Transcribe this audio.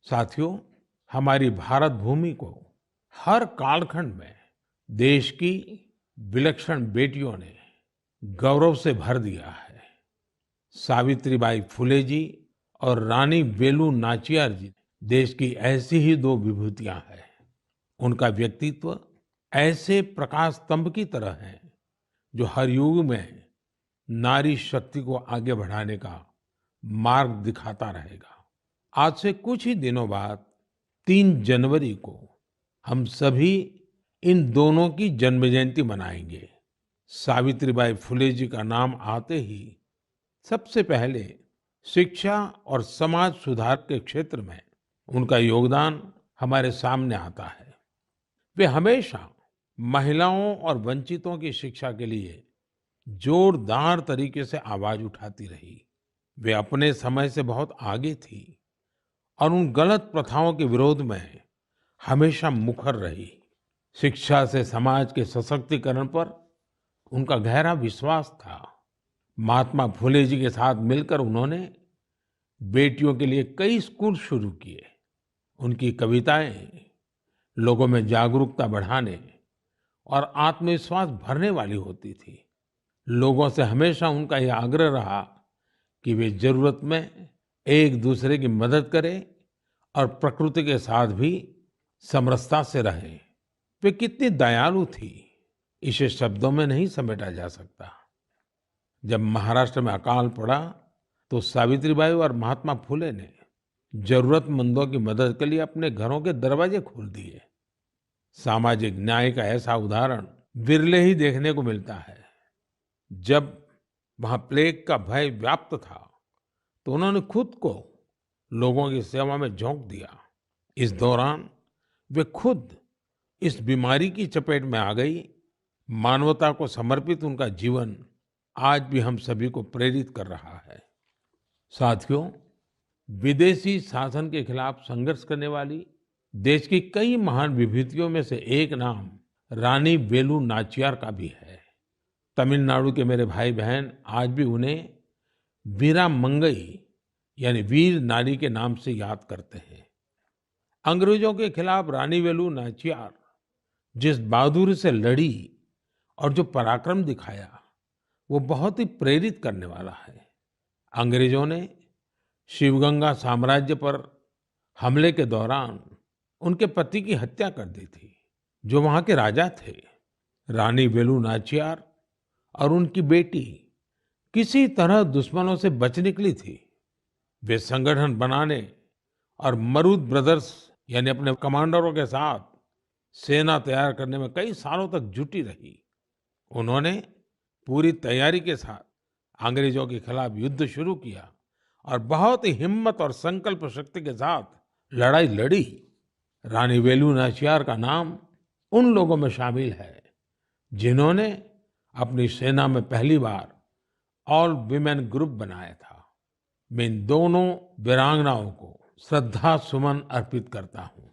साथियों, हमारी भारत भूमि को हर कालखंड में देश की विलक्षण बेटियों ने गौरव से भर दिया है। सावित्रीबाई फुले जी और रानी वेलु नाचियार जी देश की ऐसी ही दो विभूतियां हैं। उनका व्यक्तित्व ऐसे प्रकाश स्तंभ की तरह है जो हर युग में नारी शक्ति को आगे बढ़ाने का मार्ग दिखाता रहेगा। आज से कुछ ही दिनों बाद 3 जनवरी को हम सभी इन दोनों की जन्म जयंती मनाएंगे। सावित्रीबाई फुले जी का नाम आते ही सबसे पहले शिक्षा और समाज सुधार के क्षेत्र में उनका योगदान हमारे सामने आता है। वे हमेशा महिलाओं और वंचितों की शिक्षा के लिए जोरदार तरीके से आवाज उठाती रही। वे अपने समय से बहुत आगे थी और उन गलत प्रथाओं के विरोध में हमेशा मुखर रही। शिक्षा से समाज के सशक्तिकरण पर उनका गहरा विश्वास था। महात्मा फुले जी के साथ मिलकर उन्होंने बेटियों के लिए कई स्कूल शुरू किए। उनकी कविताएं लोगों में जागरूकता बढ़ाने और आत्मविश्वास भरने वाली होती थी। लोगों से हमेशा उनका यह आग्रह रहा कि वे जरूरत में एक दूसरे की मदद करें और प्रकृति के साथ भी समरसता से रहें। वे कितनी दयालु थी, इसे शब्दों में नहीं समेटा जा सकता। जब महाराष्ट्र में अकाल पड़ा तो सावित्रीबाई और महात्मा फुले ने जरूरतमंदों की मदद के लिए अपने घरों के दरवाजे खोल दिए। सामाजिक न्याय का ऐसा उदाहरण विरले ही देखने को मिलता है। जब वहां प्लेग का भय व्याप्त था तो उन्होंने खुद को लोगों की सेवा में झोंक दिया। इस दौरान वे खुद इस बीमारी की चपेट में आ गई। मानवता को समर्पित उनका जीवन आज भी हम सभी को प्रेरित कर रहा है। साथियों, विदेशी शासन के खिलाफ संघर्ष करने वाली देश की कई महान विभूतियों में से एक नाम रानी वेलु नाचियार का भी है। तमिलनाडु के मेरे भाई बहन आज भी उन्हें वीरा मंगई यानी वीर नारी के नाम से याद करते हैं। अंग्रेजों के खिलाफ रानी वेलु नाचियार जिस बहादुरी से लड़ी और जो पराक्रम दिखाया वो बहुत ही प्रेरित करने वाला है। अंग्रेजों ने शिवगंगा साम्राज्य पर हमले के दौरान उनके पति की हत्या कर दी थी, जो वहां के राजा थे। रानी वेलु नाचियार और उनकी बेटी किसी तरह दुश्मनों से बच निकली थी। वे संगठन बनाने और मरूद ब्रदर्स यानी अपने कमांडरों के साथ सेना तैयार करने में कई सालों तक जुटी रही। उन्होंने पूरी तैयारी के साथ अंग्रेजों के खिलाफ युद्ध शुरू किया और बहुत ही हिम्मत और संकल्प शक्ति के साथ लड़ाई लड़ी। रानी वेलु नाचियार का नाम उन लोगों में शामिल है जिन्होंने अपनी सेना में पहली बार ऑल विमेन ग्रुप बनाया था। मैं इन दोनों वीरांगनाओं को श्रद्धा सुमन अर्पित करता हूं।